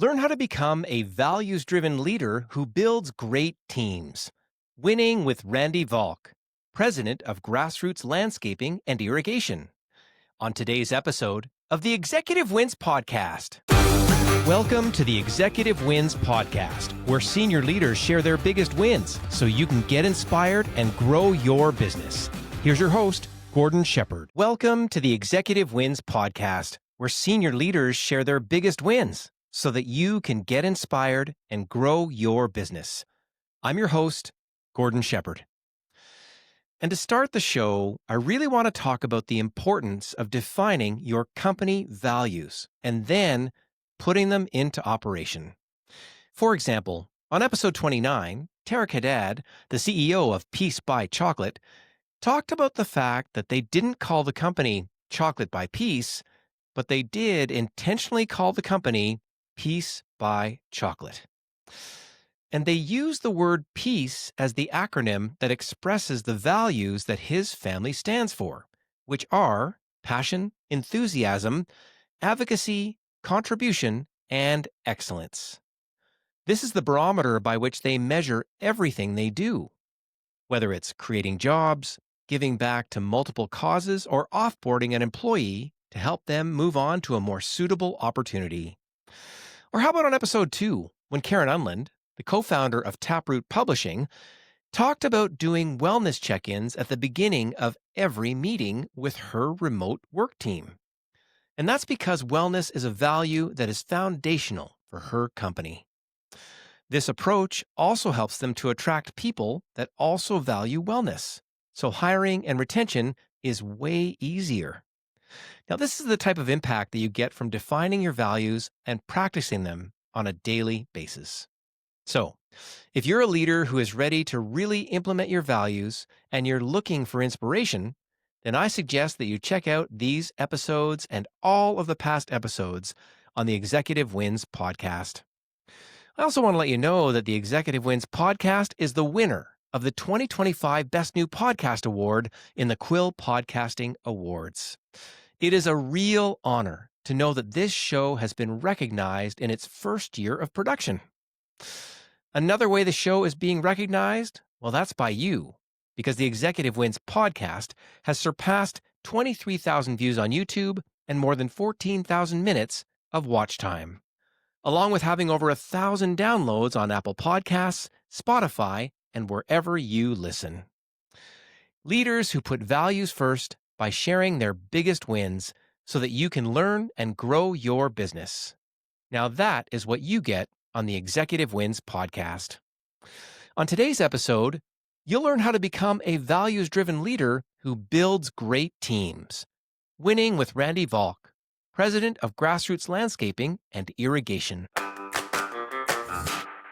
Learn how to become a values-driven leader who builds great teams. Winning with Randy Valk, president of Grassroots Landscaping and Irrigation, on today's episode of the Executive Wins Podcast. Welcome to the Executive Wins Podcast, where senior leaders share their biggest wins so you can get inspired and grow your business. Here's your host, Gordon Shepherd. Welcome to the Executive Wins Podcast, where senior leaders share their biggest wins so that you can get inspired and grow your business. I'm your host, Gordon Shepherd. And to start the show, I really want to talk about the importance of defining your company values and then putting them into operation. For example, on episode 29, Tarek Haddad, the CEO of Peace by Chocolate, talked about the fact that they didn't call the company Chocolate by Peace, but they did intentionally call the company Peace by Chocolate. And they use the word peace as the acronym that expresses the values that his family stands for, which are passion, enthusiasm, advocacy, contribution, and excellence. This is the barometer by which they measure everything they do, whether it's creating jobs, giving back to multiple causes, or offboarding an employee to help them move on to a more suitable opportunity. Or how about on episode 2, when Karen Unland, the co-founder of Taproot Publishing, talked about doing wellness check-ins at the beginning of every meeting with her remote work team. And that's because wellness is a value that is foundational for her company. This approach also helps them to attract people that also value wellness, so hiring and retention is way easier. Now, this is the type of impact that you get from defining your values and practicing them on a daily basis. So, if you're a leader who is ready to really implement your values and you're looking for inspiration, then I suggest that you check out these episodes and all of the past episodes on the Executive Wins Podcast. I also want to let you know that the Executive Wins Podcast is the winner of the 2025 Best New Podcast Award in the Quill Podcasting Awards. It is a real honor to know that this show has been recognized in its first year of production. Another way the show is being recognized, well, that's by you, because the Executive Wins Podcast has surpassed 23,000 views on YouTube and more than 14,000 minutes of watch time, along with having over 1,000 downloads on Apple Podcasts, Spotify, and wherever you listen. Leaders who put values first by sharing their biggest wins so that you can learn and grow your business. Now that is what you get on the Executive Wins Podcast. On today's episode, you'll learn how to become a values-driven leader who builds great teams. Winning with Randy Valk, president of Grassroots Landscaping and Irrigation.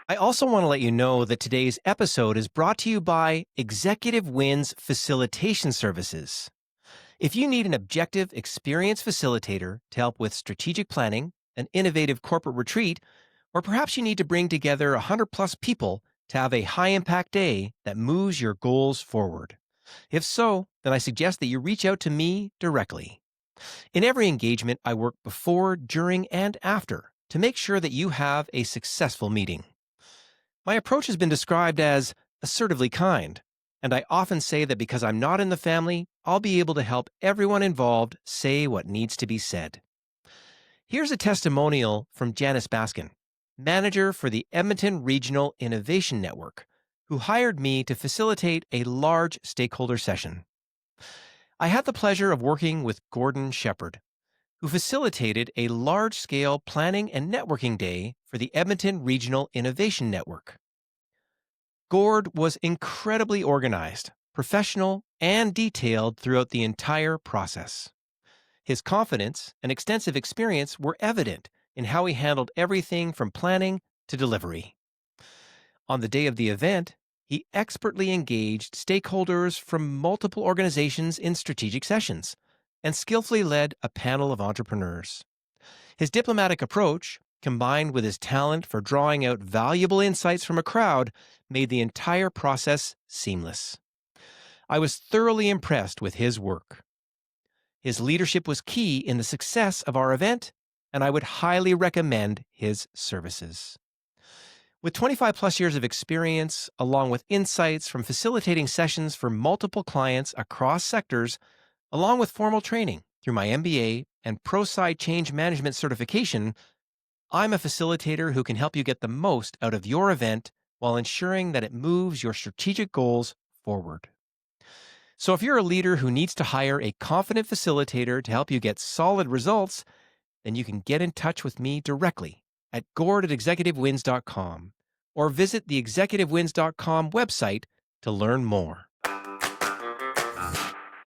I also want to let you know that today's episode is brought to you by Executive Wins Facilitation Services. If you need an objective, experienced facilitator to help with strategic planning, an innovative corporate retreat, or perhaps you need to bring together 100-plus people to have a high-impact day that moves your goals forward. If so, then I suggest that you reach out to me directly. In every engagement, I work before, during, and after to make sure that you have a successful meeting. My approach has been described as assertively kind, and I often say that because I'm not in the family, I'll be able to help everyone involved say what needs to be said. Here's a testimonial from Janice Baskin, manager for the Edmonton Regional Innovation Network, who hired me to facilitate a large stakeholder session. I had the pleasure of working with Gordon Shepherd, who facilitated a large-scale planning and networking day for the Edmonton Regional Innovation Network. Gord was incredibly organized, professional, and detailed throughout the entire process. His confidence and extensive experience were evident in how he handled everything from planning to delivery. On the day of the event, he expertly engaged stakeholders from multiple organizations in strategic sessions and skillfully led a panel of entrepreneurs. His diplomatic approach, combined with his talent for drawing out valuable insights from a crowd, made the entire process seamless. I was thoroughly impressed with his work. His leadership was key in the success of our event, and I would highly recommend his services. With 25 plus years of experience, along with insights from facilitating sessions for multiple clients across sectors, along with formal training through my MBA and ProSci Change Management certification, I'm a facilitator who can help you get the most out of your event while ensuring that it moves your strategic goals forward. So if you're a leader who needs to hire a confident facilitator to help you get solid results, then you can get in touch with me directly at gord@executivewins.com or visit the executivewins.com website to learn more.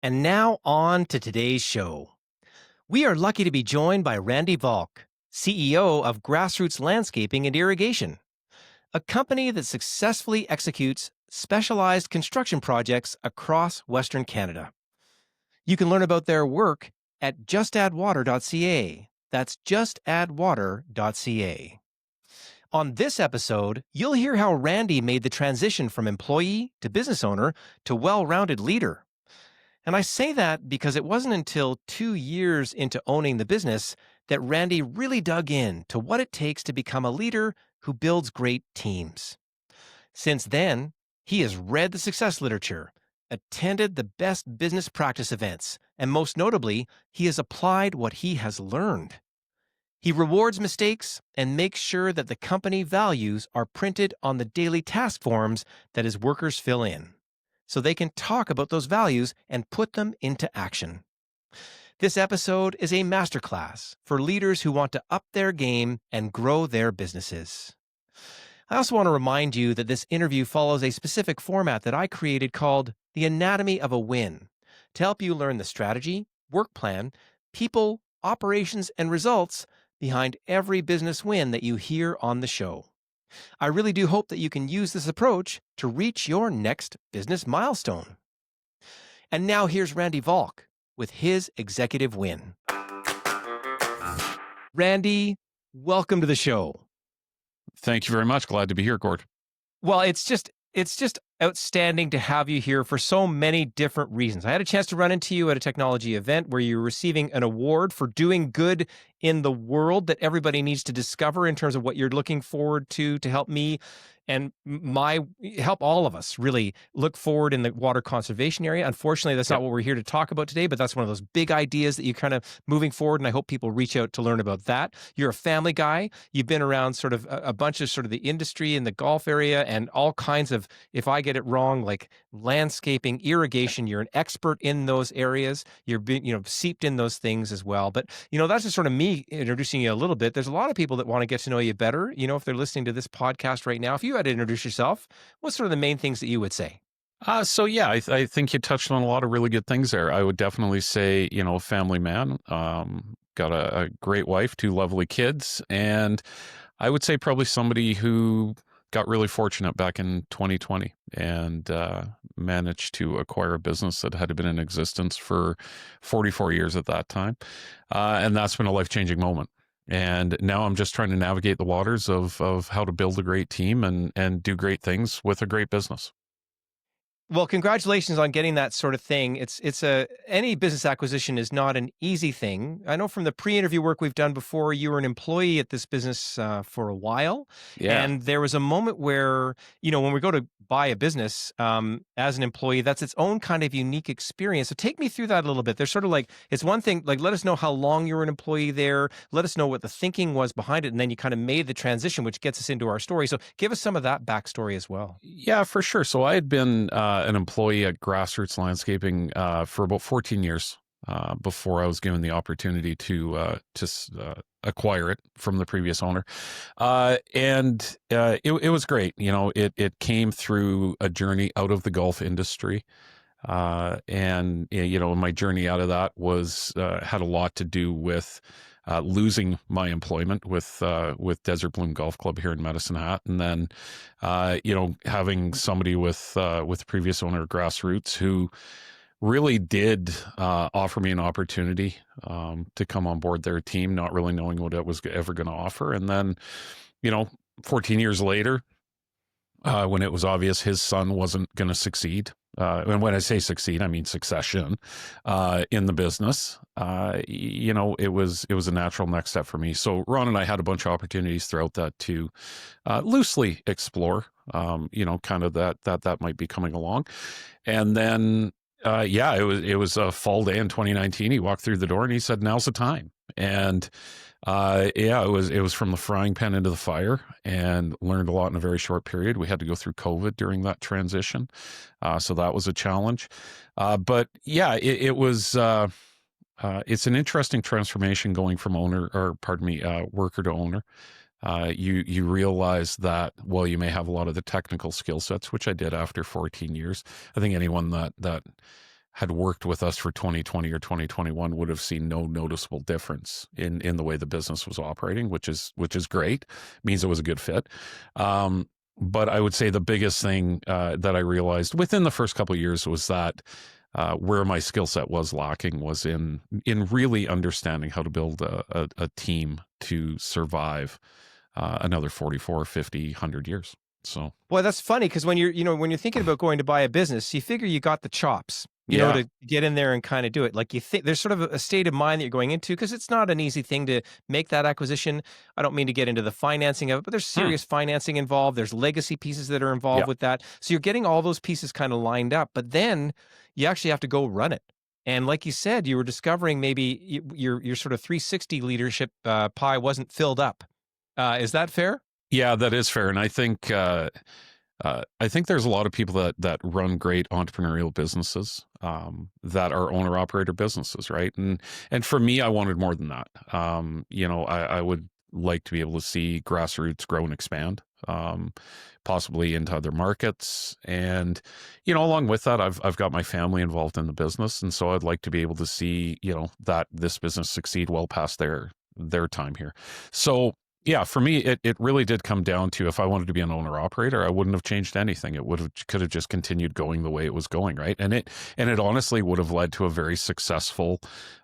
And now on to today's show. We are lucky to be joined by Randy Valk, CEO of Grassroots Landscaping and Irrigation, a company that successfully executes specialized construction projects across Western Canada. You can learn about their work at justaddwater.ca. That's justaddwater.ca. On this episode, you'll hear how Randy made the transition from employee to business owner to well-rounded leader. And I say that because it wasn't until 2 years into owning the business that Randy really dug in to what it takes to become a leader who builds great teams. Since then, he has read the success literature, attended the best business practice events, and most notably, he has applied what he has learned. He rewards mistakes and makes sure that the company values are printed on the daily task forms that his workers fill in, so they can talk about those values and put them into action. This episode is a masterclass for leaders who want to up their game and grow their businesses. I also want to remind you that this interview follows a specific format that I created called The Anatomy of a Win to help you learn the strategy, work plan, people, operations, and results behind every business win that you hear on the show. I really do hope that you can use this approach to reach your next business milestone. And now here's Randy Valk with his executive win. Randy, welcome to the show. Thank you very much. Glad to be here, Gord. Well, it's just outstanding to have you here for so many different reasons. I had a chance to run into you at a technology event where you were receiving an award for doing good in the world that everybody needs to discover in terms of what you're looking forward to help me and help all of us really look forward in the water conservation area. Unfortunately, that's not what we're here to talk about today, but that's one of those big ideas that you're kind of moving forward, and I hope people reach out to learn about that. You're a family guy. You've been around sort of a bunch of sort of the industry in the golf area and all kinds of, if I get it wrong, like landscaping, irrigation. You're an expert in those areas. You're being, seeped in those things as well. But, that's just sort of me introducing you a little bit. There's a lot of people that want to get to know you better. If they're listening to this podcast right now, if you had to introduce yourself, what's sort of the main things that you would say? I think you touched on a lot of really good things there. I would definitely say, family man, got a great wife, 2 lovely kids. And I would say probably somebody who got really fortunate back in 2020 and managed to acquire a business that had been in existence for 44 years at that time. And that's been a life-changing moment. And now I'm just trying to navigate the waters of how to build a great team and do great things with a great business. Well, congratulations on getting that sort of thing. Any business acquisition is not an easy thing. I know from the pre-interview work we've done before, you were an employee at this business for a while. Yeah. And there was a moment where, when we go to buy a business as an employee, that's its own kind of unique experience. So take me through that a little bit. There's sort of like, it's one thing, like let us know how long you were an employee there. Let us know what the thinking was behind it. And then you kind of made the transition, which gets us into our story. So give us some of that backstory as well. Yeah, for sure. So I had been an employee at Grassroots Landscaping for about 14 years before I was given the opportunity to acquire it from the previous owner. And it was great. It came through a journey out of the golf industry. And my journey out of that was had a lot to do with losing my employment with Desert Bloom Golf Club here in Medicine Hat, and then having somebody with the previous owner of Grassroots who really did offer me an opportunity to come on board their team, not really knowing what it was ever going to offer, and then 14 years later, when it was obvious his son wasn't going to succeed And when I say succeed, I mean succession in the business. It was a natural next step for me. So Ron and I had a bunch of opportunities throughout that to loosely explore, kind of that might be coming along. And then, it was a fall day in 2019. He walked through the door and he said, "Now's the time." And it was from the frying pan into the fire, and learned a lot in a very short period. We had to go through COVID during that transition, so that was a challenge. But yeah, it was. It's an interesting transformation going from worker to owner. You realize that while you may have a lot of the technical skill sets, which I did after 14 years, I think anyone that had worked with us for 2020 or 2021 would have seen no noticeable difference in the way the business was operating, which is great. Means it was a good fit. But I would say the biggest thing that I realized within the first couple of years was that where my skill set was lacking was in really understanding how to build a team to survive another 44, 50, 100 years. So, Well, that's funny because when you're thinking about going to buy a business, you figure you got the chops, yeah. to get in there and kind of do it. Like you think there's sort of a state of mind that you're going into because it's not an easy thing to make that acquisition. I don't mean to get into the financing of it, but there's serious financing involved. There's legacy pieces that are involved Yeah. with that. So you're getting all those pieces kind of lined up, but then you actually have to go run it. And like you said, you were discovering maybe your sort of 360 leadership pie wasn't filled up. Is that fair? Yeah, that is fair. And I think there's a lot of people that run great entrepreneurial businesses that are owner operator businesses, right? And for me, I wanted more than that. I would like to be able to see Grassroots grow and expand, possibly into other markets. And along with that, I've got my family involved in the business, and so I'd like to be able to see that this business succeed well past their time here. So yeah, for me, it really did come down to if I wanted to be an owner operator, I wouldn't have changed anything. It could have just continued going the way it was going, right? And it honestly would have led to a very successful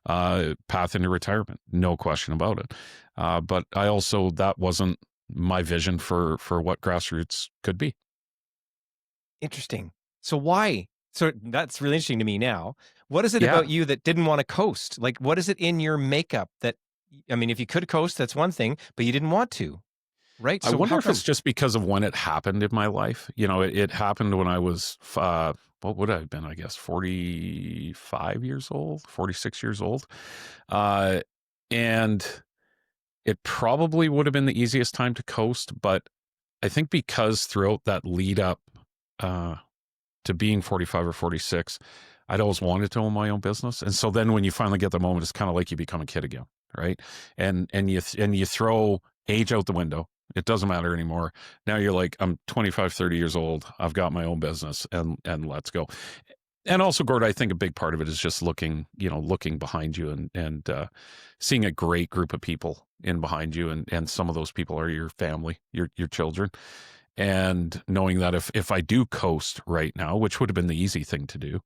path into retirement, no question about it. But that wasn't my vision for what Grassroots could be. Interesting. So why? So that's really interesting to me now. What is it Yeah, about you that didn't want to coast? Like, what is it in your makeup that, I mean, if you could coast, that's one thing, but you didn't want to, right? I So wonder how if it's come? just because of when it happened in my life. It happened when I was, what would I have been? I guess 45 years old, 46 years old. Uh, and it probably would have been the easiest time to coast. But I think because throughout that lead up uh, to being 45 or 46, I'd always wanted to own my own business. And so then when you finally get the moment, it's kind of like you become a kid again, right? And you throw age out the window. It doesn't matter anymore. Now you're like, I'm 25, 30 years old. I've got my own business, and let's go. And also, Gord, I think a big part of it is just looking behind you, and seeing a great group of people in behind you, and some of those people are your family, your children, and knowing that if I do coast right now, which would have been the easy thing to do,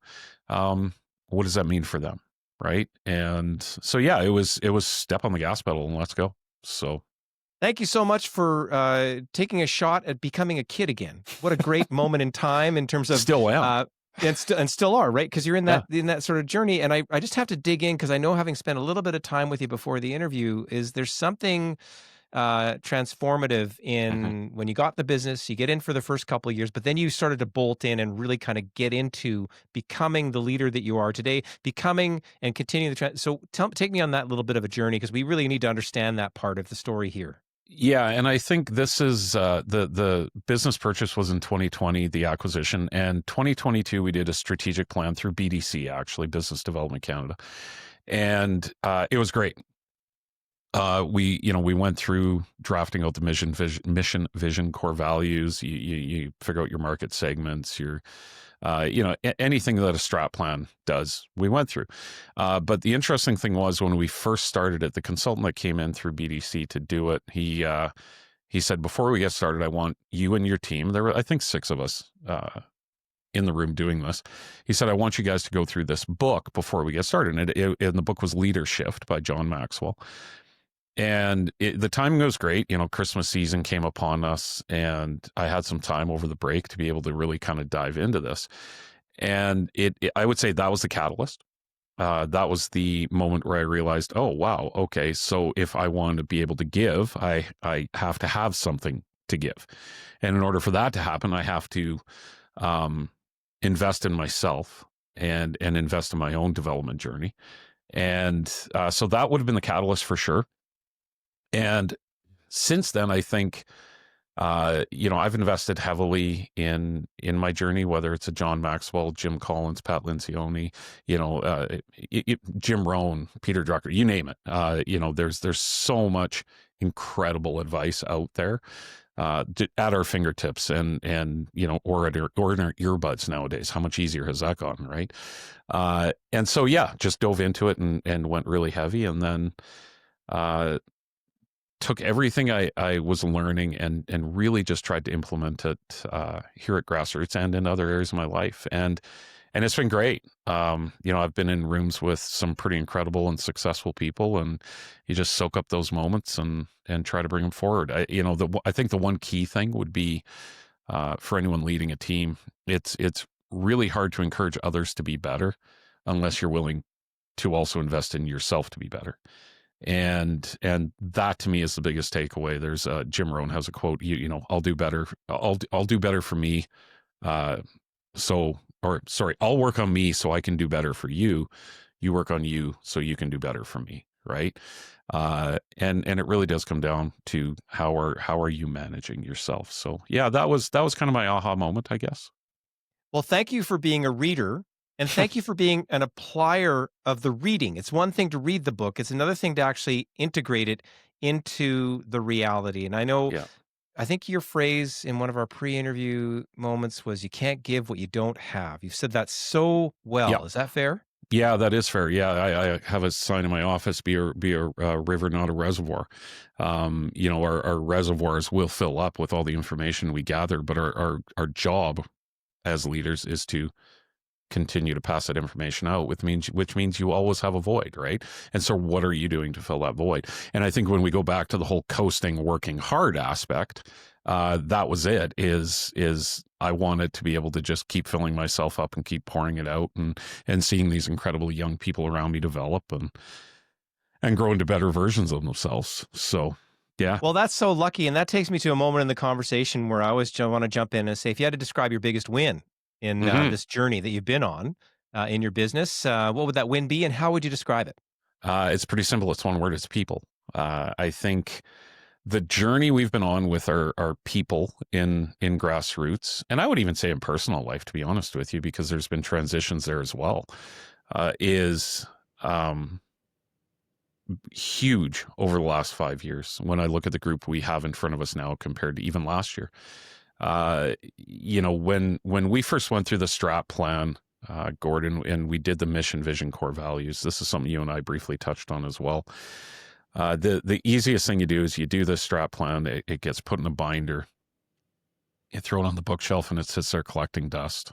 what does that mean for them, right? And so yeah, it was step on the gas pedal and let's go. So Thank you so much for taking a shot at becoming a kid again. What a great moment in time in terms of still am. and still are, right? Because you're in Yeah. that sort of journey. And I just have to dig in because I know, having spent a little bit of time with you before the interview, is there's something transformative Mhm. in when you got the business, you get in for the first couple of years, but then you started to bolt in and really kind of get into becoming the leader that you are today, becoming and continuing the trend. So take me on that little bit of a journey because we really need to understand that part of the story here. Yeah, and I think this is the business purchase was in 2020, the acquisition, and 2022 we did a strategic plan through BDC, actually Business Development Canada, and it was great. We went through drafting out the mission, vision, core values. You figure out your market segments, your anything that a strat plan does, we went through. But the interesting thing was when we first started it, the consultant that came in through BDC to do it, he said, before we get started, I want you and your team. There were, I think, 6 of us in the room doing this. He said, I want you guys to go through this book before we get started. And the book was Leadership by John Maxwell. And the timing was great. Christmas season came upon us, and I had some time over the break to be able to really kind of dive into this. And I would say that was the catalyst. That was the moment where I realized, oh wow, okay, so if I want to be able to give, I have to have something to give, and in order for that to happen, I have to um, invest in myself and invest in my own development journey, and so that would have been the catalyst for sure. And since then, I think I've invested heavily in my journey, whether it's a John Maxwell, Jim Collins, Pat Lencioni, Jim Rohn, Peter Drucker, you name it. There's so much incredible advice out there at our fingertips, or in our earbuds nowadays. How much easier has that gotten, right? And so yeah, just dove into it and went really heavy, and then uh, took everything I was learning and really just tried to implement it here at Grassroots and in other areas of my life. And it's been great. I've been in rooms with some pretty incredible and successful people, and you just soak up those moments and try to bring them forward. I think the one key thing would be for anyone leading a team, it's really hard to encourage others to be better unless you're willing to also invest in yourself to be better. And that to me is the biggest takeaway. There's Jim Rohn has a quote, I'll do better. I'll do better for me. Uh, I'll work on me so I can do better for you. You work on you so you can do better for me. Right. And it really does come down to how are you managing yourself? So yeah, that was kind of my aha moment, I guess. Well, thank you for being a reader, and thank you for being an applier of the reading. It's one thing to read the book, it's another thing to actually integrate it into the reality. And Yeah. I think your phrase in one of our pre-interview moments was, "You can't give what you don't have." You've said that so Yeah. well. Is that fair? Yeah, that is fair. Yeah, I have a sign in my office: be a river, not a reservoir. Our reservoirs will fill up with all the information we gather, but our job as leaders is to continue to pass that information out, which means you always have a void, right? And so what are you doing to fill that void? And I think when we go back to the whole coasting, working hard aspect, that was it, is I wanted to be able to just keep filling myself up and keep pouring it out, and seeing these incredible young people around me develop and grow into better versions of themselves. So yeah. Well, that's so lucky, and that takes me to a moment in the conversation where I always want to jump in and say, if you had to describe your biggest win in Hmm. this journey that you've been on in your business, what would that win be, and how would you describe it? It's pretty simple. It's one word. It's people. I think the journey we've been on with our people in Grassroots, and I would even say in personal life, to be honest with you, because there's been transitions there as well, is huge over the last 5 years. When I look at the group we have in front of us now compared to even last year, when we first went through the strat plan, Gordon, and we did the mission, vision, core values. This is something you and I briefly touched on as well. The easiest thing you do is you do the strat plan. It gets put in a binder. You throw it on the bookshelf, and it sits there collecting dust.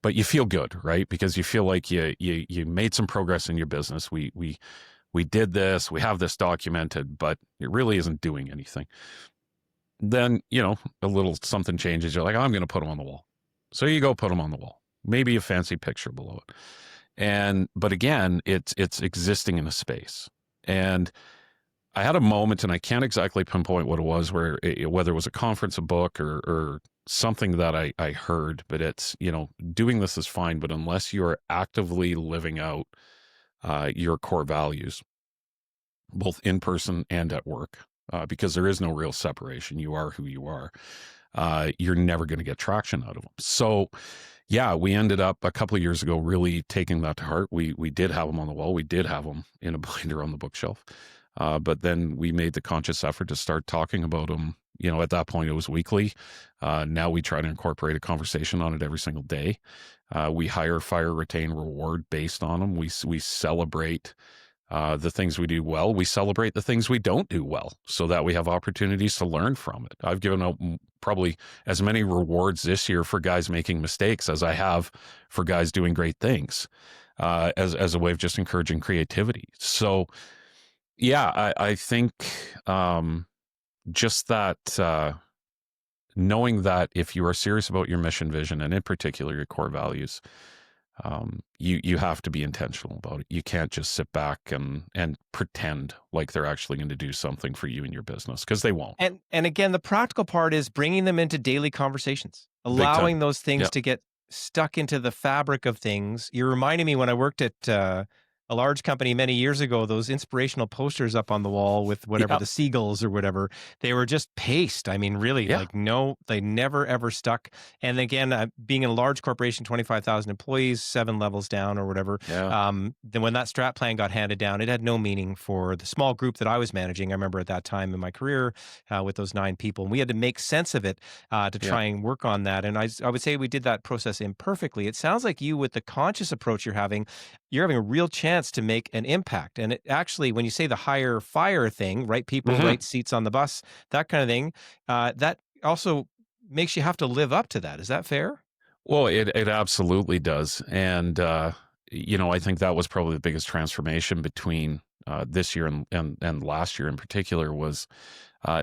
But you feel good, right? Because you feel like you made some progress in your business. We did this. We have this documented, but it really isn't doing anything. Then a little something changes. You're like, I'm going to put them on the wall. So you go put them on the wall. Maybe a fancy picture below it. But again, it's existing in a space. And I had a moment, and I can't exactly pinpoint what it was, whether it was a conference, a book, or something that I heard, but it's, doing this is fine, but unless you are actively living out your core values, both in person and at work, because there is no real separation. You are who you are. You're never going to get traction out of them. So yeah, we ended up a couple of years ago really taking that to heart. We did have them on the wall. We did have them in a binder on the bookshelf. But then we made the conscious effort to start talking about them. At that point it was weekly. Now we try to incorporate a conversation on it every single day. We hire, fire, retain, reward based on them. We celebrate the things we do well. We celebrate the things we don't do well, so that we have opportunities to learn from it. I've given out probably as many rewards this year for guys making mistakes as I have for guys doing great things, as a way of just encouraging creativity. So yeah, I think just that, knowing that if you are serious about your mission, vision, and in particular your core values, You have to be intentional about it. You can't just sit back and pretend like they're actually going to do something for you and your business, because they won't. And again, the practical part is bringing them into daily conversations, Big allowing time. those things Yeah. to get stuck into the fabric of things. You're reminding me when I worked at a large company many years ago, those inspirational posters up on the wall with whatever Yeah. the seagulls or whatever, they were just paste. I mean, really, Yeah. like, no, they never ever stuck. And again, being in a large corporation, 25,000 employees, 7 levels down or whatever, Yeah. then when that strat plan got handed down, it had no meaning for the small group that I was managing. I remember at that time in my career with those 9 people, and we had to make sense of it to Yeah. try and work on that. And I would say we did that process imperfectly. It sounds like you, with the conscious approach you're having a real chance to make an impact. And it actually, when you say the hire fire thing, right people, Hmm. right seats on the bus, that kind of thing, that also makes you have to live up to that. Is that fair? Well, it absolutely does. And, I think that was probably the biggest transformation between this year and last year in particular, was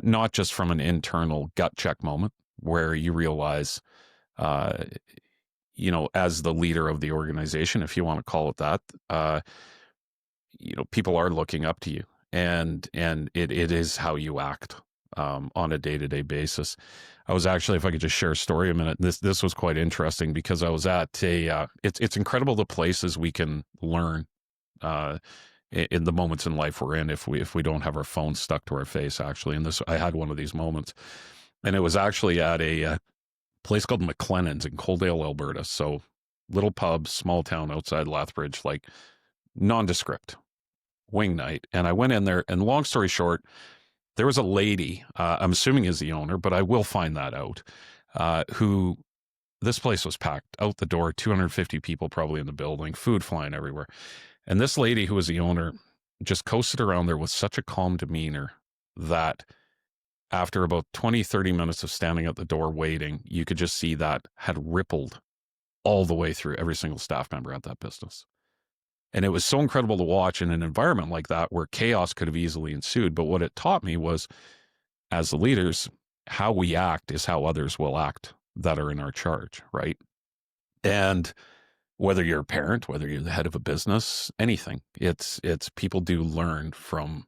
not just from an internal gut check moment where you realize, uh, as the leader of the organization, if you want to call it that, people are looking up to you, and it is how you act on a day-to-day basis. I was actually, if I could just share a story a minute, this was quite interesting, because I was at it's incredible the places we can learn uh, in the moments in life we're in, if we don't have our phones stuck to our face, actually. And I had one of these moments, and it was actually at a place called McLennan's in Coaldale, Alberta. So little pub, small town outside Lethbridge, like nondescript wing night. And I went in there, and long story short, there was a lady, I'm assuming is the owner, but I will find that out, who, this place was packed out the door, 250 people probably in the building, food flying everywhere. And this lady, who was the owner, just coasted around there with such a calm demeanor that after about 20, 30 minutes of standing at the door waiting, you could just see that had rippled all the way through every single staff member at that business. And it was so incredible to watch in an environment like that, where chaos could have easily ensued. But what it taught me was, as the leaders, how we act is how others will act that are in our charge, right? And whether you're a parent, whether you're the head of a business, anything, it's people do learn from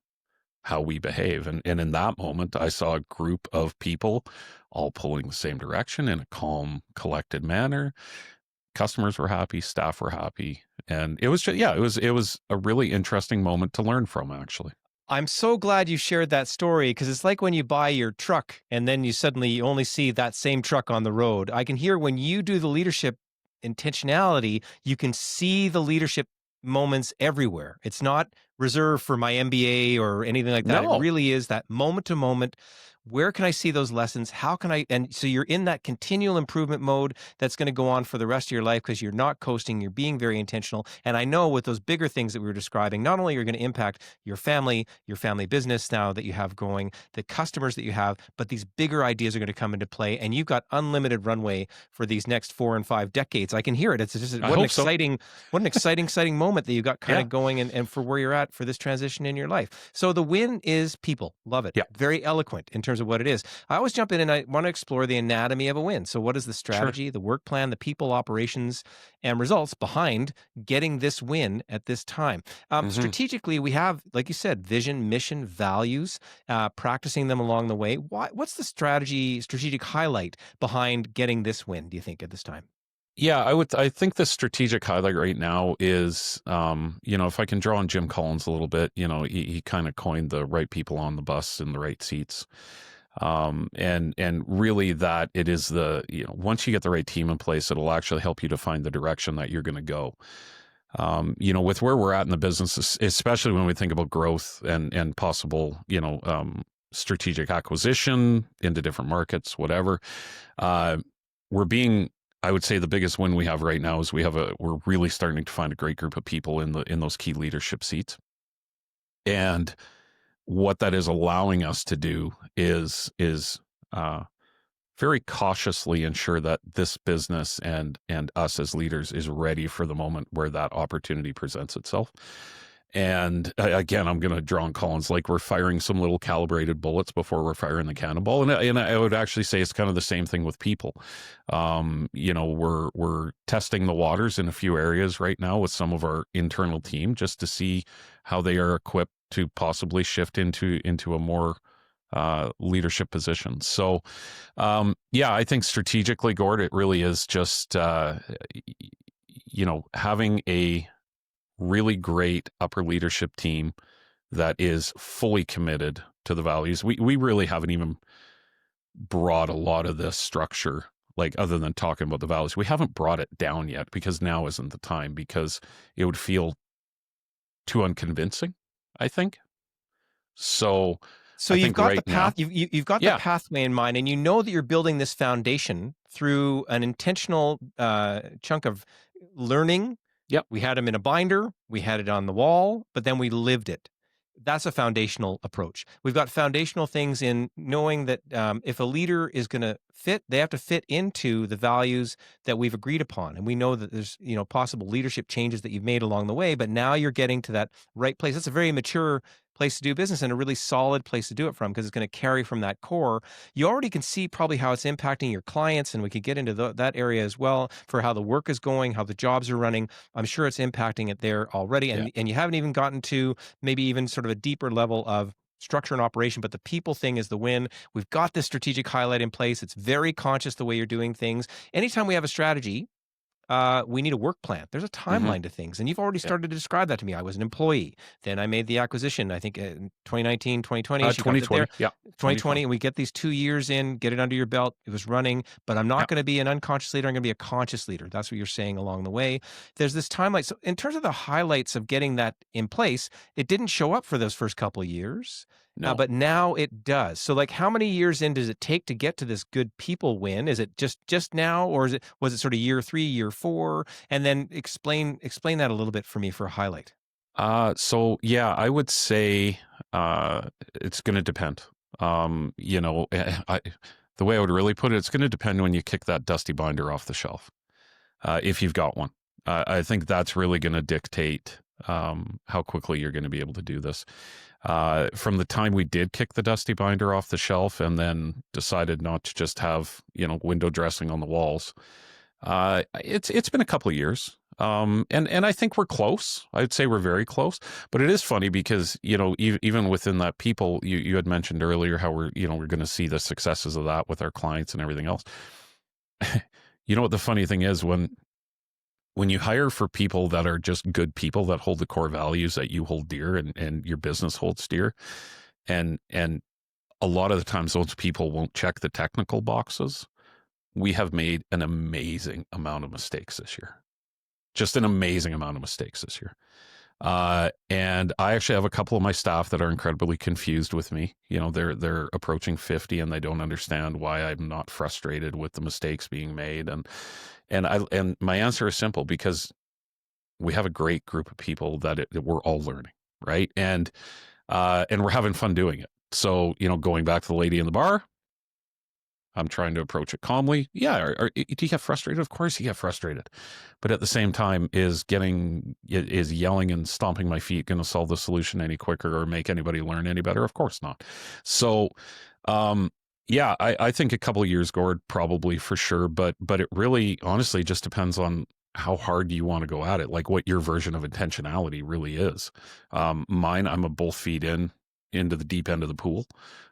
how we behave. And in that moment, I saw a group of people all pulling the same direction in a calm, collected manner. Customers were happy, staff were happy, and it was just, yeah, it was a really interesting moment to learn from, actually. I'm so glad you shared that story, because it's like when you buy your truck and then you suddenly only see that same truck on the road. I can hear when you do the leadership intentionality, you can see the leadership moments everywhere. It's not reserved for my MBA or anything like that. It No. really is that moment to moment. Where can I see those lessons? How can I? And so you're in that continual improvement mode that's going to go on for the rest of your life, because you're not coasting, you're being very intentional. And I know with those bigger things that we were describing, not only are you going to impact your family business now that you have going, the customers that you have, but these bigger ideas are going to come into play. And you've got unlimited runway for these next 4 and 5 decades. I can hear it. It's just I hope so. what an exciting moment that you got kind Yeah. of going, and for where you're at for this transition in your life. So the win is people. Love it. Yeah. Very eloquent in terms of what it is. I always jump in and I want to explore the anatomy of a win. So what is the Sure. strategy, the work plan, the people, operations, and results behind getting this win at this time? Hmm. Strategically, we have, like you said, vision, mission, values, practicing them along the way. What's the strategic highlight behind getting this win, do you think, at this time? Yeah, I think the strategic highlight right now is, if I can draw on Jim Collins a little bit, he kind of coined the right people on the bus in the right seats. And really that it is once you get the right team in place, it'll actually help you to find the direction that you're going to go. With where we're at in the business, especially when we think about growth and possible, strategic acquisition into different markets, whatever, we're being, I would say the biggest win we have right now is we're really starting to find a great group of people in those key leadership seats. And what that is allowing us to do is very cautiously ensure that this business and us as leaders is ready for the moment where that opportunity presents itself. And again, I'm going to draw on Collins, like we're firing some little calibrated bullets before we're firing the cannonball. And I would actually say it's kind of the same thing with people. We're testing the waters in a few areas right now with some of our internal team just to see how they are equipped to possibly shift into a more leadership position. So, I think strategically, Gord, it really is just having a really great upper leadership team that is fully committed to the values. We really haven't even brought a lot of this structure, like other than talking about the values, we haven't brought it down yet because now isn't the time, because it would feel too unconvincing, I think. So So I you've think got the right path, now, you've got the yeah, pathway in mind, and you know that you're building this foundation through an intentional chunk of learning. yep, We had them in a binder, we had it on the wall, but then we lived it. That's a foundational approach. We've got foundational things in knowing that if a leader is going to fit, they have to fit into the values that we've agreed upon. And we know that there's, possible leadership changes that you've made along the way, but now you're getting to that right place. That's a very mature place to do business and a really solid place to do it from, because it's going to carry from that core. You already can see probably how it's impacting your clients, and we could get into that area as well for how the work is going, how the jobs are running. I'm sure it's impacting it there already. yeah, And you haven't even gotten to maybe even sort of a deeper level of structure and operation, but the people thing is the win. We've got this strategic highlight in place. It's very conscious the way you're doing things. Anytime we have a strategy, we need a work plan. There's a hmm, timeline to things. And you've already yeah. started to describe that to me. I was an employee. Then I made the acquisition, I think in 2019, 2020. She got it there. 2020, yeah, 2020, 2020, and we get these 2 years in, get it under your belt. It was running, but I'm yeah. not going to be an unconscious leader. I'm going to be a conscious leader. That's what you're saying along the way. There's this timeline. So, in terms of the highlights of getting that in place, it didn't show up for those first couple of years. No. But now it does. So, like, how many years in does it take to get to this good people win? Is it just now, or was it sort of year 3, year 4? And then explain that a little bit for me for a highlight. So yeah, I would say it's going to depend. The way I would really put it, it's going to depend when you kick that dusty binder off the shelf, if you've got one. I think that's really going to dictate how quickly you're going to be able to do this. From the time we did kick the dusty binder off the shelf and then decided not to just have window dressing on the walls, it's been a couple of years. And I think we're close. I'd say we're very close. But it is funny because even within that, people you had mentioned earlier how we're going to see the successes of that with our clients and everything else. You know what the funny thing is, when you hire for people that are just good people that hold the core values that you hold dear and your business holds dear, and a lot of the times those people won't check the technical boxes. We have made an amazing amount of mistakes this year. Just an amazing amount of mistakes this year. And I actually have a couple of my staff that are incredibly confused with me. They're approaching 50 and they don't understand why I'm not frustrated with the mistakes being made. And my answer is simple, because we have a great group of people that we're all learning, right? And we're having fun doing it. So, going back to the lady in the bar, I'm trying to approach it calmly. Yeah, do you get frustrated? Of course you get frustrated. But at the same time, is yelling and stomping my feet going to solve the solution any quicker or make anybody learn any better? Of course not. So, I think a couple of years, Gord, probably for sure. But it really, honestly, just depends on how hard you want to go at it, like what your version of intentionality really is. Mine, I'm a both feet into the deep end of the pool.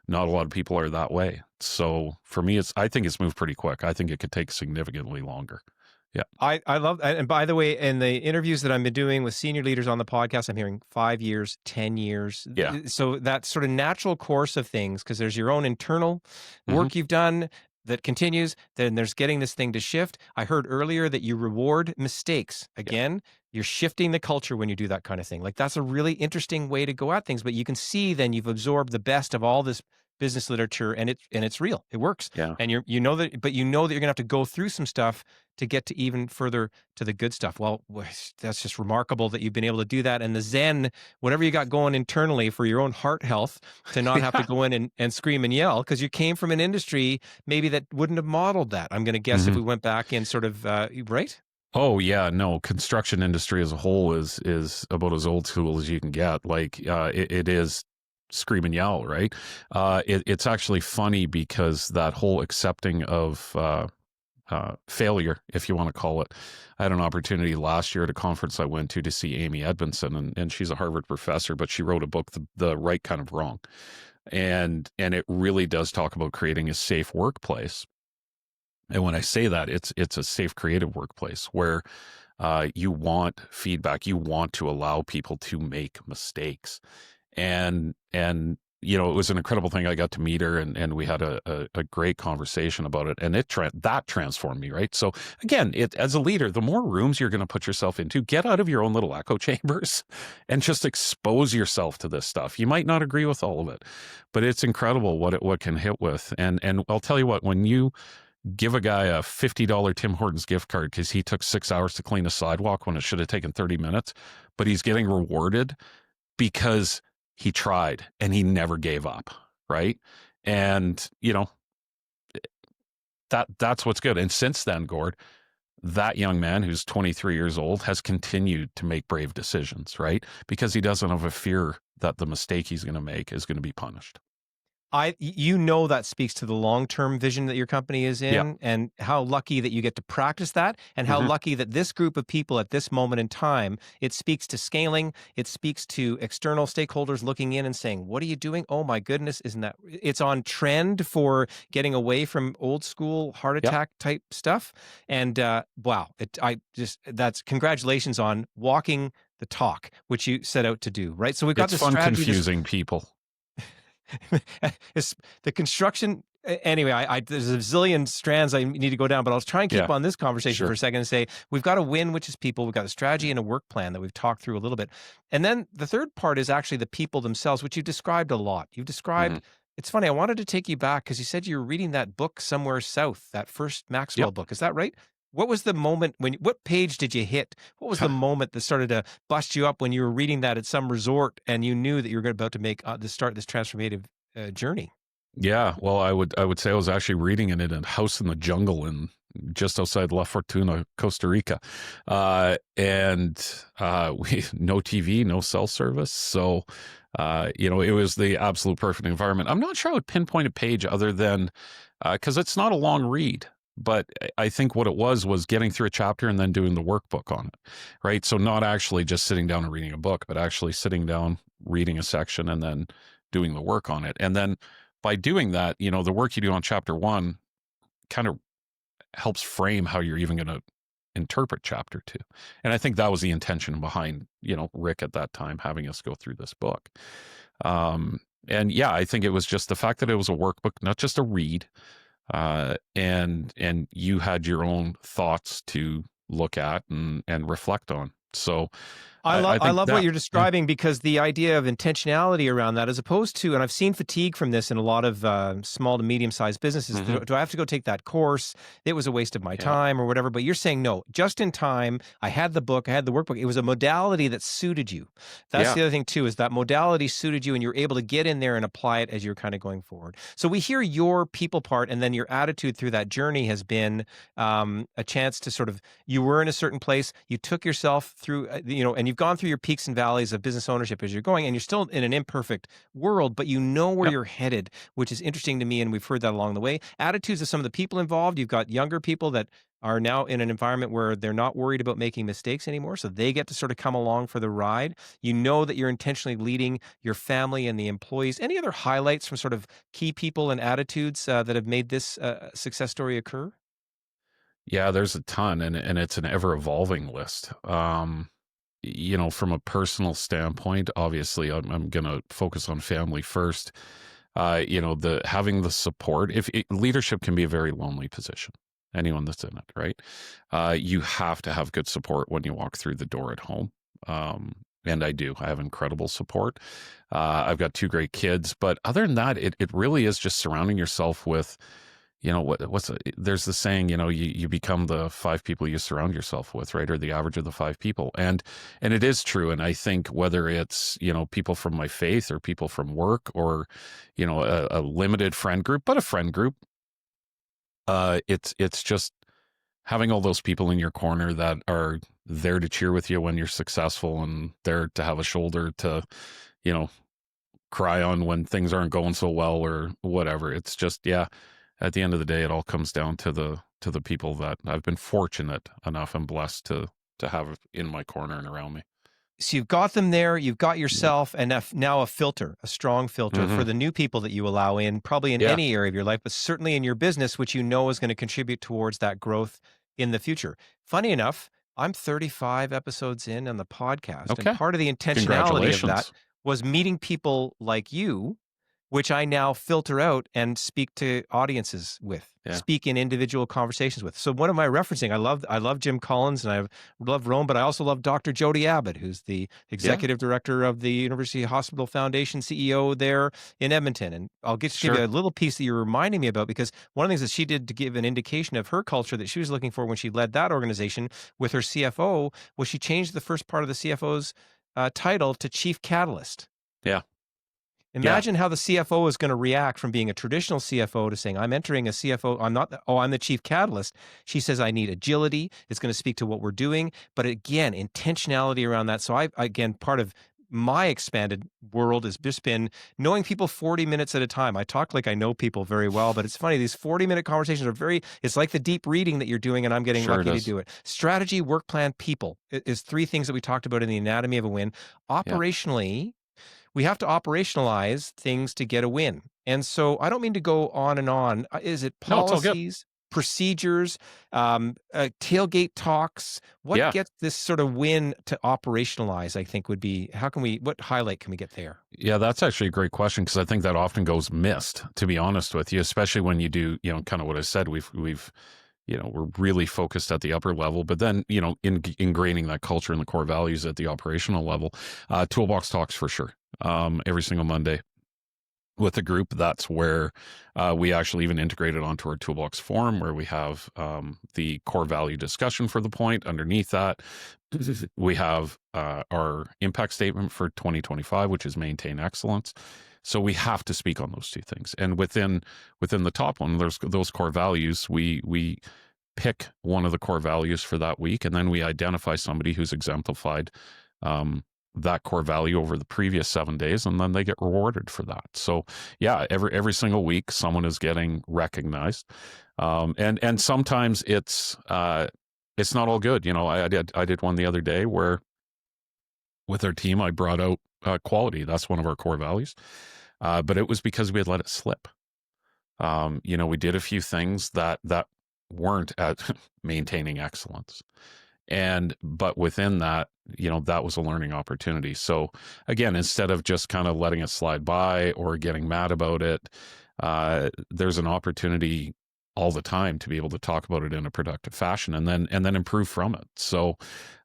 Not a lot of people are that way. So for me, I think it's moved pretty quick. I think it could take significantly longer. Yeah. I love that. And by the way, in the interviews that I've been doing with senior leaders on the podcast, I'm hearing 5 years, 10 years. Yeah. So that sort of natural course of things, because there's your own internal work you've done that continues, then there's getting this thing to shift. I heard earlier that you reward mistakes. Again, you're shifting the culture when you do that kind of thing. Like, that's a really interesting way to go at things, but you can see then you've absorbed the best of all this business literature, and it's real. It works. Yeah. And you know that you're gonna have to go through some stuff to get to even further to the good stuff. Well, that's just remarkable that you've been able to do that. And the Zen, whatever you got going internally for your own heart health, to not have to go in and scream and yell, because you came from an industry maybe that wouldn't have modeled that. I'm going to guess if we went back in sort of, right? Oh yeah, no, construction industry as a whole is about as old school as you can get. Like it is scream and yell, right? It's actually funny because that whole accepting of failure, if you want to call it. I had an opportunity last year at a conference I went to see Amy Edmondson, and she's a Harvard professor, but she wrote a book, the Right Kind of Wrong, and it really does talk about creating a safe workplace. And when I say that, it's a safe, creative workplace where you want feedback, you want to allow people to make mistakes, and it was an incredible thing. I got to meet her, and we had a great conversation about it, and that transformed me, right? So again, as a leader, the more rooms you're going to put yourself into, get out of your own little echo chambers and just expose yourself to this stuff. You might not agree with all of it, but it's incredible what can hit with. And I'll tell you what, when you give a guy a $50 Tim Hortons gift card because he took 6 hours to clean a sidewalk when it should have taken 30 minutes, but he's getting rewarded because he tried and he never gave up, right? And that's what's good. And since then, Gord, that young man who's 23 years old has continued to make brave decisions, right? Because he doesn't have a fear that the mistake he's going to make is going to be punished. That speaks to the long-term vision that your company is Yeah. in, and how lucky that you get to practice that, and how lucky that this group of people at this moment in time, it speaks to scaling, it speaks to external stakeholders looking in and saying, what are you doing? Oh my goodness, isn't that, it's on trend for getting away from old school heart Yep. attack type stuff. And wow, that's congratulations on walking the talk, which you set out to do, right? So we've got It's this fun strategy. confusing people. It's the construction. Anyway, there's a zillion strands I need to go down, but I'll try and keep on this conversation for a second and say, we've got a win, which is people. We've got a strategy and a work plan that we've talked through a little bit. And then the third part is actually the people themselves, which you've described a lot. You've described, it's funny, I wanted to take you back because you said you were reading that book Somewhere South, that first Maxwell book. Is that right? What was the moment what page did you hit? What was the moment that started to bust you up when you were reading that at some resort and you knew that you were about to make start this transformative journey? Yeah, well, I would say I was actually reading it in a house in the jungle in just outside La Fortuna, Costa Rica, and we no TV, no cell service, so it was the absolute perfect environment. I'm not sure I would pinpoint a page other than because it's not a long read. But I think what it was getting through a chapter and then doing the workbook on it, right? So not actually just sitting down and reading a book, but actually sitting down, reading a section, and then doing the work on it. And then by doing that, the work you do on chapter one kind of helps frame how you're even going to interpret chapter two. And I think that was the intention behind, Rick at that time having us go through this book. And yeah, I think it was just the fact that it was a workbook, not just a read. And you had your own thoughts to look at and reflect on. So I love what you're yeah. describing, because the idea of intentionality around that, as opposed to, and I've seen fatigue from this in a lot of small to medium-sized businesses. Do I have to go take that course? It was a waste of my time or whatever. But you're saying, no, just in time, I had the book, I had the workbook. It was a modality that suited you. That's the other thing too, is that modality suited you and you're able to get in there and apply it as you're kind of going forward. So we hear your people part, and then your attitude through that journey has been a chance to sort of, you were in a certain place, you took yourself through, and you've gone through your peaks and valleys of business ownership as you're going, and you're still in an imperfect world, but you know where you're headed, which is interesting to me. And we've heard that along the way. Attitudes of some of the people involved. You've got younger people that are now in an environment where they're not worried about making mistakes anymore. So they get to sort of come along for the ride. You know that you're intentionally leading your family and the employees. Any other highlights from sort of key people and attitudes that have made this success story occur? Yeah, there's a ton, and it's an ever evolving list. From a personal standpoint, obviously, I'm going to focus on family first. The having the support. Leadership can be a very lonely position. Anyone that's in it, right? You have to have good support when you walk through the door at home. And I do. I have incredible support. I've got two great kids, but other than that, it really is just surrounding yourself with there's the saying, you become the five people you surround yourself with, right? Or the average of the five people. And it is true. And I think whether it's, people from my faith or people from work or, a limited friend group, but a friend group, it's just having all those people in your corner that are there to cheer with you when you're successful and there to have a shoulder to, you know, cry on when things aren't going so well or whatever. It's just, yeah, at the end of the day, it all comes down to the people that I've been fortunate enough and blessed to have in my corner and around me. So you've got them there, you've got Yep. yourself, and now a filter, a strong filter for the new people that you allow in, probably in Yeah. any area of your life, but certainly in your business, which you know is going to contribute towards that growth in the future. Funny enough, I'm 35 episodes in on the podcast, and Okay. part of the intentionality of that Congratulations. was meeting people like you, which I now filter out and speak to audiences with, Yeah. speak in individual conversations with. So what am I referencing? I love Jim Collins and I love Rome, but I also love Dr. Jody Abbott, who's the executive director of the University Hospital Foundation, CEO there in Edmonton. And I'll give you a little piece that you're reminding me about, because one of the things that she did to give an indication of her culture that she was looking for when she led that organization with her CFO was she changed the first part of the CFO's title to Chief Catalyst. Yeah. Imagine how the CFO is going to react from being a traditional CFO to saying, I'm entering a CFO. I'm the chief catalyst. She says, I need agility. It's going to speak to what we're doing. But again, intentionality around that. So part of my expanded world has just been knowing people 40 minutes at a time. I talk like I know people very well, but it's funny. These 40-minute conversations are it's like the deep reading that you're doing, and I'm getting lucky to do it. Strategy, work plan, people is three things that we talked about in the anatomy of a win. Operationally, we have to operationalize things to get a win. And so I don't mean to go on and on. Is it policies, procedures, tailgate talks? What gets this sort of win to operationalize, I think, would be, what highlight can we get there? Yeah, that's actually a great question, because I think that often goes missed, to be honest with you, especially when you do, kind of what I said, we're really focused at the upper level, but then, ingraining that culture and the core values at the operational level. Toolbox talks for sure. Every single Monday with the group. That's where we actually even integrated onto our Toolbox forum, where we have the core value discussion for the point. Underneath that, we have our impact statement for 2025, which is maintain excellence. So we have to speak on those two things. And within the top one, there's those core values. We pick one of the core values for that week, and then we identify somebody who's exemplified that core value over the previous 7 days, and then they get rewarded for that. So yeah, every single week someone is getting recognized. And sometimes it's not all good. I did one the other day where with our team, I brought out quality. That's one of our core values. But it was because we had let it slip. We did a few things that weren't at maintaining excellence. But within that, that was a learning opportunity. So again, instead of just kind of letting it slide by or getting mad about it, there's an opportunity all the time to be able to talk about it in a productive fashion and then improve from it. So,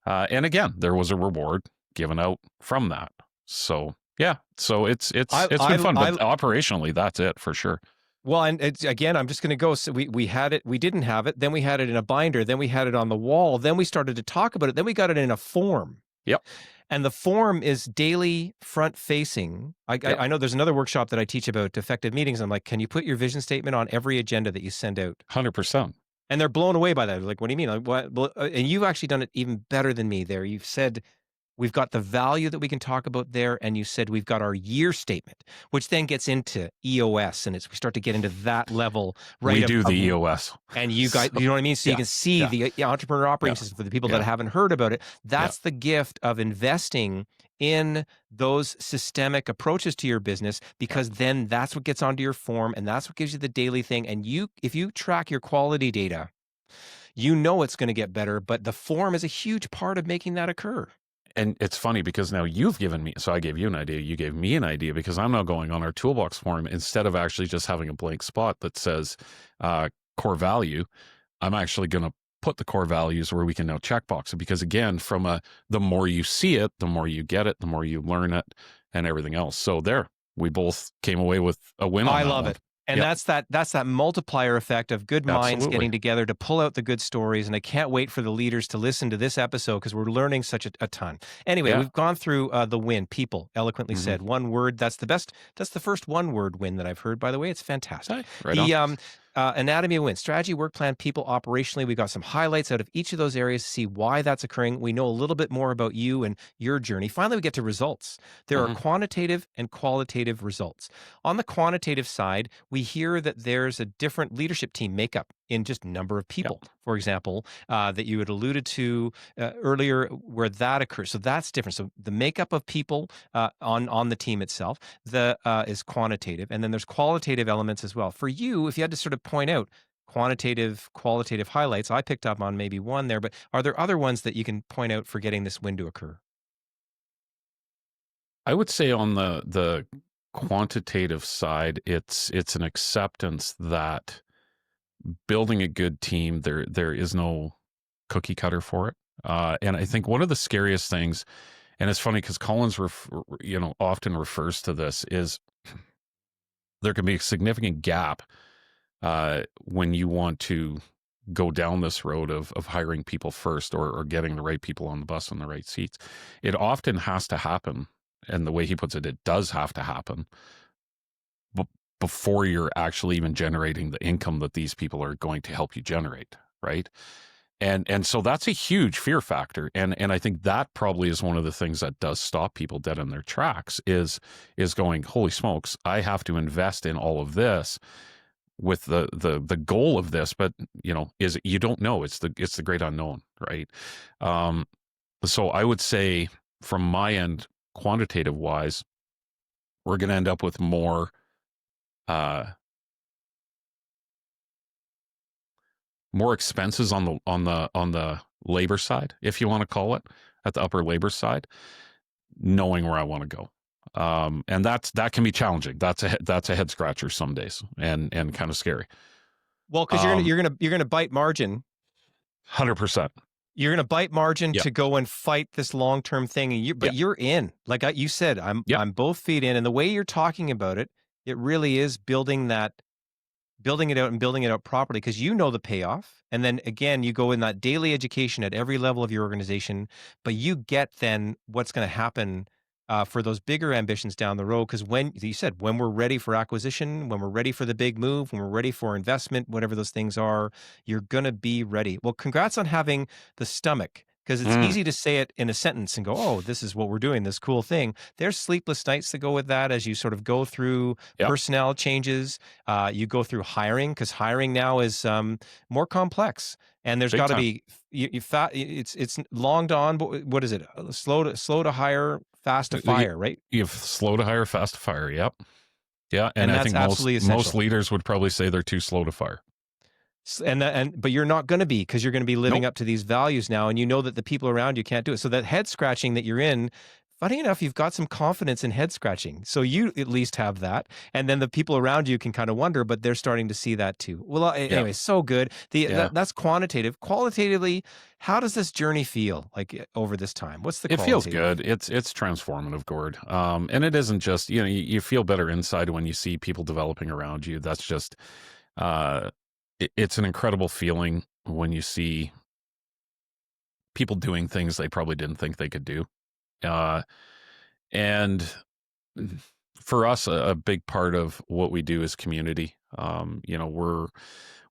and again, there was a reward given out from that. So yeah, so it's been fun, but operationally, that's it for sure. Well, and again, I'm just going to go. So we had it, we didn't have it, then we had it in a binder, then we had it on the wall, then we started to talk about it, then we got it in a form. Yep. And the form is daily front facing. I know there's another workshop that I teach about effective meetings. I'm like, can you put your vision statement on every agenda that you send out? 100%. And they're blown away by that. They're like, what do you mean? Like, what? And you've actually done it even better than me there. You've said, we've got the value that we can talk about there. And you said, we've got our year statement, which then gets into EOS. And we start to get into that level, right? We do the EOS. And you guys, you know what I mean? So you can see the entrepreneur operating system for the people that haven't heard about it. That's the gift of investing in those systemic approaches to your business, because then that's what gets onto your form and that's what gives you the daily thing. And if you track your quality data, it's going to get better, but the form is a huge part of making that occur. And it's funny because now you've given me, so I gave you an idea, you gave me an idea, because I'm now going on our Toolbox forum, instead of actually just having a blank spot that says core value, I'm actually going to put the core values where we can now checkbox it. Because again, the more you see it, the more you get it, the more you learn it and everything else. So we both came away with a win on that. I love it. And that's that multiplier effect of good minds getting together to pull out the good stories. And I can't wait for the leaders to listen to this episode, because we're learning such a ton. Anyway, we've gone through the win. People, eloquently said. One word. That's the best. That's the first one word win that I've heard, by the way. It's fantastic. Right on. anatomy of win, strategy, work plan, people, operationally. We got some highlights out of each of those areas to see why that's occurring. We know a little bit more about you and your journey. Finally, we get to results. There are Mhm. quantitative and qualitative results. On the quantitative side, we hear that there's a different leadership team makeup in just number of Yep. people, for example, that you had alluded to earlier, where that occurs. So that's different. So the makeup of people on the team itself, the is quantitative, and then there's qualitative elements as well. For you, if you had to sort of point out quantitative, qualitative highlights, I picked up on maybe one there, but are there other ones that you can point out for getting this win to occur? I would say on the quantitative side, it's an acceptance that building a good team, there is no cookie cutter for it. And I think one of the scariest things, and it's funny because Collins, often refers to this, is there can be a significant gap when you want to go down this road of hiring people first, or getting the right people on the bus in the right seats. It often has to happen, and the way he puts it, it does have to happen b- before you're actually even generating the income that these people are going to help you generate, right? And so that's a huge fear factor, and I think that probably is one of the things that does stop people dead in their tracks, is going, holy smokes, I have to invest in all of this with the goal of this, but is you don't know, it's the great unknown, right? um so I would say, from my end, quantitative wise, we're going to end up with uh more expenses on the labor side, if you want to call it, at the upper labor side, knowing where I want to go. And that can be challenging. That's a head scratcher some days, and kind of scary. Well, because um you're gonna bite margin. 100%. You're gonna bite margin Yeah. to go and fight this long term thing, and Yeah. but you're in. Like you said, Yeah. I'm both feet in, and the way you're talking about it, it really is building it out and building it out properly, because you know the payoff. And then again, you go in that daily education at every level of your organization, but you get then what's going to happen for those bigger ambitions down the road. Because when you said, when we're ready for acquisition, when we're ready for the big move, when we're ready for investment, whatever those things are, you're going to be ready. Well, congrats on having the stomach. Because it's Mm. easy to say it in a sentence and go, oh, this is what we're doing, this cool thing. There's sleepless nights to go with that as you sort of go through Yep. personnel changes. You go through hiring, because hiring now is more complex, and there's Big got to time. be it's long on. What is it? Slow to hire, fast to You fire, right? you have slow to hire, fast to fire. Yep. Yeah, and And I that's think most absolutely most essential. leaders would probably say they're too slow to fire. But you're not going to be, because you're going to be living Nope. up to these values now, and you know that the people around you can't do it. So that head scratching that you're in, funny enough, you've got some confidence in head scratching, so you at least have that, and then the people around you can kind of wonder, but they're starting to see that too. Well, Yeah. anyway, so good. Yeah. That's quantitative. Qualitatively, how does this journey feel like over this time? What's the It feels qualitative? good. It's transformative, Gord. And it isn't just, you feel better inside when you see people developing around you. That's just, uh, it's an incredible feeling when you see people doing things they probably didn't think they could do. Uh, and for us, a big part of what we do is community. We're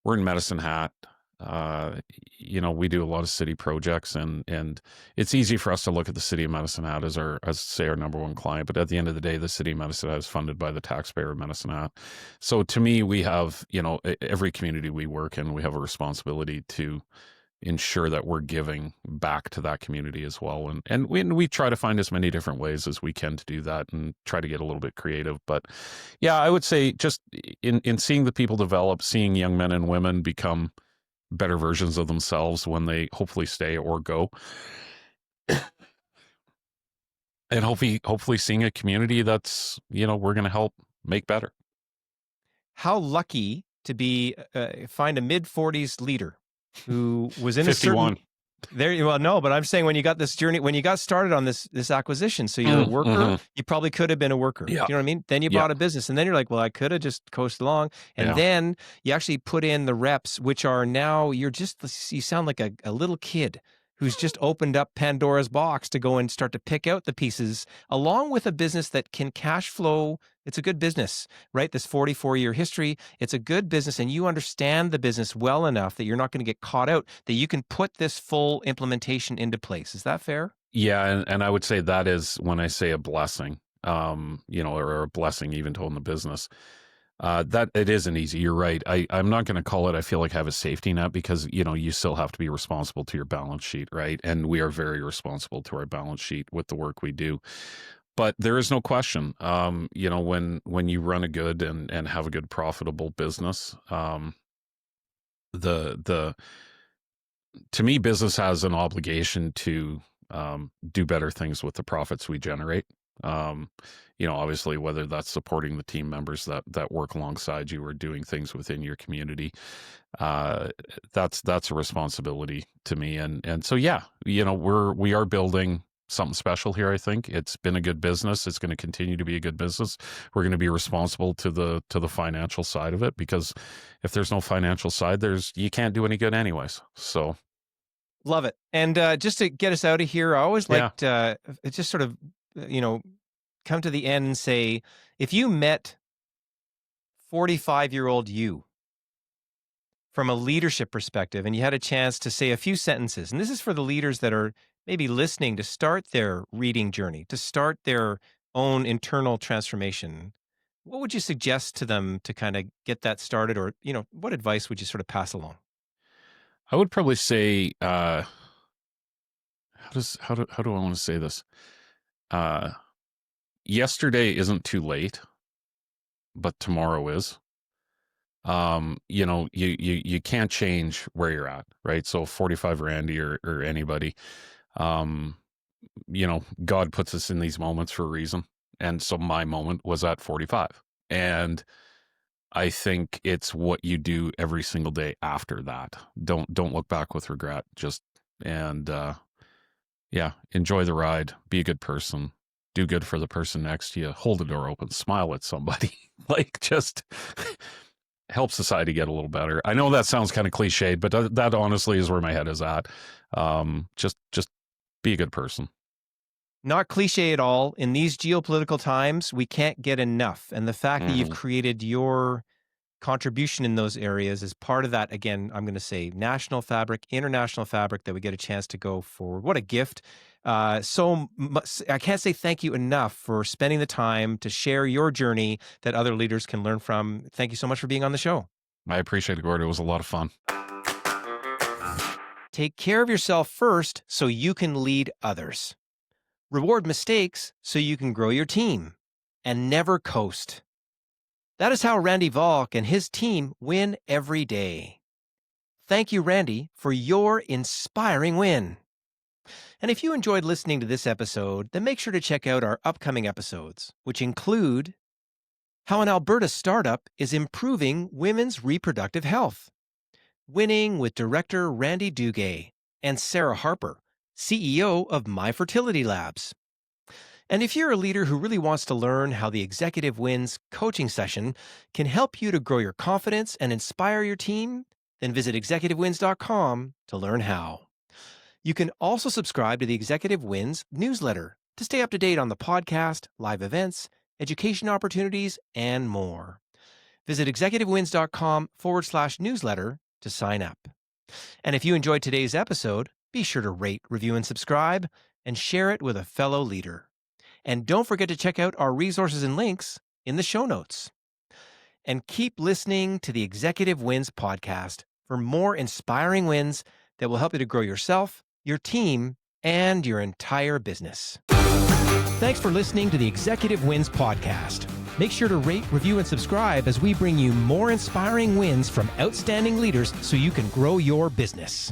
in Medicine Hat. Uh, we do a lot of city projects, and it's easy for us to look at the city of Medicine Hat as say our number one client. But at the end of the day, the city of Medicine Hat is funded by the taxpayer of Medicine Hat. So to me, we have, every community we work in, we have a responsibility to ensure that we're giving back to that community as well. And we try to find as many different ways as we can to do that, and try to get a little bit creative. But yeah, I would say, just in seeing the people develop, seeing young men and women become better versions of themselves when they hopefully stay or go, and hopefully seeing a community that's, we're going to help make better. How lucky to be find a mid-40s leader who was in a certain 51. there. Well, no, but I'm saying, when you got this journey, when you got started on this acquisition, so you're a worker, Mm-hmm. you probably could have been a worker. Do Yeah. you know what I mean? Then you Yeah. bought a business, and then you're like, well, I could have just coasted along, and Yeah. then you actually put in the reps, which are now, you sound like a little kid. who's just opened up Pandora's box to go and start to pick out the pieces, along with a business that can cash flow. It's a good business, right? This 44-year history, it's a good business, and you understand the business well enough that you're not going to get caught out, that you can put this full implementation into place. Is that fair? Yeah, and I would say that is when I say a blessing, or a blessing even to own the business. That it isn't easy. You're right. I'm not going to call it, I feel like, have a safety net, because, you still have to be responsible to your balance sheet, right? And we are very responsible to our balance sheet with the work we do. But there is no question, when you run a good and have a good profitable business, the to me, business has an obligation to do better things with the profits we generate. Obviously, whether that's supporting the team members that work alongside you or doing things within your community, that's a responsibility to me. And so, yeah, we are building something special here. I think it's been a good business. It's going to continue to be a good business. We're going to be responsible to the financial side of it, because if there's no financial side, you can't do any good anyways. So. Love it. And just to get us out of here, I always like to just sort of, come to the end and say, if you met 45-year-old you from a leadership perspective and you had a chance to say a few sentences, and this is for the leaders that are maybe listening to start their reading journey, to start their own internal transformation, what would you suggest to them to kind of get that started? Or, what advice would you sort of pass along? I would probably say, how do I want to say this? Yesterday isn't too late, but tomorrow is. You can't change where you're at, right? So 45 Randy or anybody, God puts us in these moments for a reason. And so my moment was at 45. And I think it's what you do every single day after that. Don't look back with regret. Enjoy the ride. Be a good person. Do good for the person next to you. Hold the door open. Smile at somebody. Just help society get a little better. I know that sounds kind of cliched, but that honestly is where my head is at. Just be a good person. Not cliche at all. In these geopolitical times, we can't get enough. And the fact that you've created your contribution in those areas is part of that. Again, I'm going to say national fabric, international fabric, that we get a chance to go forward. What a gift. So much, I can't say thank you enough for spending the time to share your journey that other leaders can learn from. Thank you so much for being on the show. I appreciate it, Gord. It was a lot of fun. Take care of yourself first so you can lead others. Reward mistakes so you can grow your team. And never coast. That is how Randy Valk and his team win every day. Thank you, Randy, for your inspiring win. And if you enjoyed listening to this episode, then make sure to check out our upcoming episodes, which include how an Alberta startup is improving women's reproductive health, winning with director Randy Duguay and Sarah Harper, CEO of My Fertility Labs. And if you're a leader who really wants to learn how the Executive Wins coaching session can help you to grow your confidence and inspire your team, then visit executivewins.com to learn how. You can also subscribe to the Executive Wins newsletter to stay up to date on the podcast, live events, education opportunities, and more. Visit executivewins.com/newsletter to sign up. And if you enjoyed today's episode, be sure to rate, review, and subscribe, and share it with a fellow leader. And don't forget to check out our resources and links in the show notes. And keep listening to the Executive Wins podcast for more inspiring wins that will help you to grow yourself, your team, and your entire business. Thanks for listening to the Executive Wins podcast. Make sure to rate, review, and subscribe as we bring you more inspiring wins from outstanding leaders so you can grow your business.